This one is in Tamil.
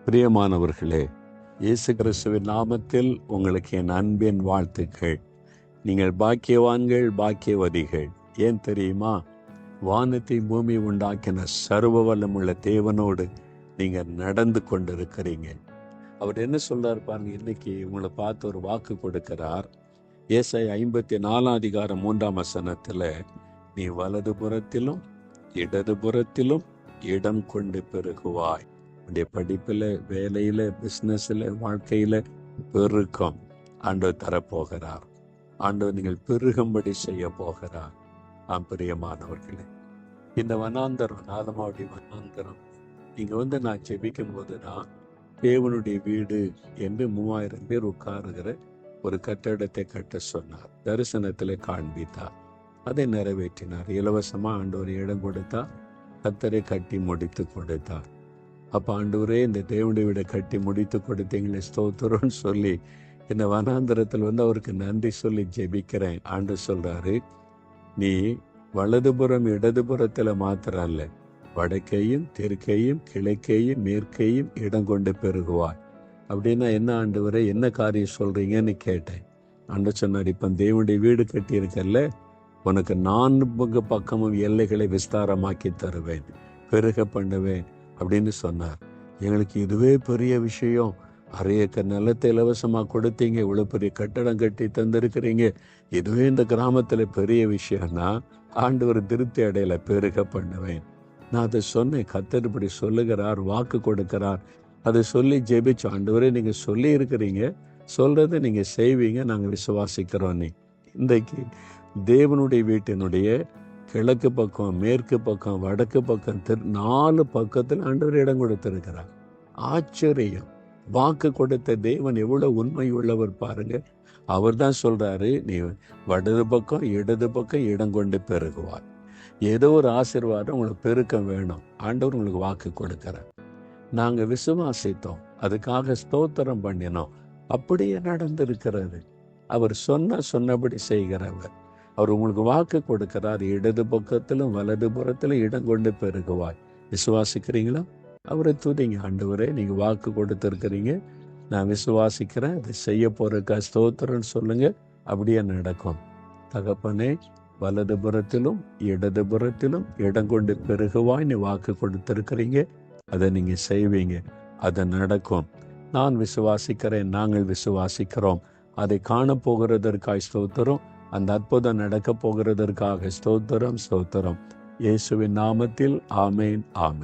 பிரியமானவர்களே, இயேசு கிறிஸ்துவின் நாமத்தில் உங்களுக்கு என் அன்பின் வாழ்த்துக்கள். நீங்கள் பாக்கியவான்கள், பாக்கியவதிகள். ஏன் தெரியுமா? வானத்தை பூமி உண்டாக்கின சர்வ வல்லமுள்ள தேவனோடு நீங்கள் நடந்து கொண்டிருக்கிறீங்க. அவர் என்ன சொல்றார் பாருங்க, இன்னைக்கு உங்களை பார்த்து ஒரு வாக்கு கொடுக்கிறார். ஏசாயா 54:3 நீ வலது புறத்திலும் இடது புறத்திலும் இடம் கொண்டு பெருகுவாய். உடைய படிப்பில், வேலையில், பிஸ்னஸில், வாழ்க்கையில் பெருக்கம் ஆண்டவர் தரப்போகிறார். ஆண்டவர் நீங்கள் பெருகும்படி செய்ய போகிறார். பிரியமானவர்களே, இந்த வனாந்தரம், நாதமாவுடைய வனாந்தரம், நீங்கள் நான் ஜெபிக்கும் போது தான் தேவனுடைய வீடு என்று 3000 பேர் உட்காருகிற ஒரு கட்டடத்தை கட்ட சொன்னார். தரிசனத்தில் காண்பித்தார். அதை நிறைவேற்றினார். இலவசமாக ஆண்டவர் இடம் கொடுத்தார். கர்த்தரை கட்டி முடித்து கொடுத்தார். அப்போ ஆண்டவரே, இந்த தேவனுடைய வீடை கட்டி முடித்து கொடுத்தீங்களே, ஸ்தோத்திரம்னு சொல்லி இந்த வனாந்தரத்தில் அவருக்கு நன்றி சொல்லி ஜெபிக்கிறேன். ஆண்டு சொல்றாரு, நீ வலதுபுறம் இடதுபுறத்தில் மாத்திரம் அல்ல, வடக்கையும் தெற்கையும் கிழக்கையும் மேற்கையும் இடம் கொண்டு பெருகுவாய். அப்படின்னா என்ன ஆண்டவரே, என்ன காரியம் சொல்றீங்கன்னு கேட்டேன். ஆண்டு சொன்னார், இப்போ தேவனுடைய வீடு கட்டியிருக்கல்ல, உனக்கு 4 பக்கமும் எல்லைகளை விஸ்தாரமாக்கி தருவேன், பெருக பண்ணுவேன் அப்படின்னு சொன்னார். எங்களுக்கு இதுவே பெரிய விஷயம். 1/2 ஏக்கர் நிலத்தை இலவசமாக கொடுத்தீங்க, இவ்வளோ பெரிய கட்டடம் கட்டி தந்திருக்கிறீங்க, இதுவே இந்த கிராமத்தில் பெரிய விஷயம்னா ஆண்டவர் திருப்தி அடையில, பெருக பண்ணுவேன். நான் அதை சொன்னேன். கர்த்தர் இப்படி சொல்லுகிறார், வாக்கு கொடுக்கிறார். அதை சொல்லி ஜெபிச்சு, ஆண்டவரே நீங்கள் சொல்லி இருக்கிறீங்க, சொல்றதை நீங்கள் செய்வீங்க, நாங்கள் விசுவாசிக்கிறோம். நீ இன்றைக்கு தேவனுடைய வீட்டினுடைய கிழக்கு பக்கம், மேற்கு பக்கம், வடக்கு பக்கம், 4 பக்கத்தில் ஆண்டவர் இடம் கொடுத்திருக்கிறார். ஆச்சரியம்! வாக்கு கொடுத்த தேவன் எவ்வளவு உண்மை உள்ளவர் பாருங்க. அவர் தான் சொல்றாரு, நீ வடது பக்கம் இடது பக்கம் இடம் கொண்டு பெருகுவார். ஏதோ ஒரு ஆசீர்வாதம் உங்களுக்கு பெருக்கம் வேணும், ஆண்டவர் உங்களுக்கு வாக்கு கொடுக்கிறார். நாங்கள் விசுவாசித்தோம், அதுக்காக ஸ்தோத்திரம் பண்ணினோம். அப்படியே நடந்திருக்கிறது. அவர் சொன்னபடி செய்கிறவர். அவர் உங்களுக்கு வாக்கு கொடுக்கிறார். இடது பக்கத்திலும் வலது புறத்திலும் இடம் கொண்டு பெருகுவாய். விசுவாசிக்கிறீங்களா? அவரை துதிங்க. ஆண்டவரே, நீங்கள் வாக்கு கொடுத்துருக்கிறீங்க, நான் விசுவாசிக்கிறேன், அதை செய்ய போறதுக்கா ஸ்தோத்திரம்னு சொல்லுங்க. அப்படியே நடக்கும். தகப்பனே, வலது புறத்திலும் இடது புறத்திலும் இடம் கொண்டு பெருகுவாய் நீ வாக்கு கொடுத்துருக்கிறீங்க. அதை நீங்கள் செய்வீங்க, அது நடக்கும். நான் விசுவாசிக்கிறேன், நாங்கள் விசுவாசிக்கிறோம். அதை காணப்போகிறதற்காய் ஸ்தோத்திரம். அந்த அற்புதம் நடக்க போகிறதற்காக ஸ்தோத்திரம், ஸ்தோத்திரம். இயேசுவின் நாமத்தில் ஆமேன், ஆமேன்.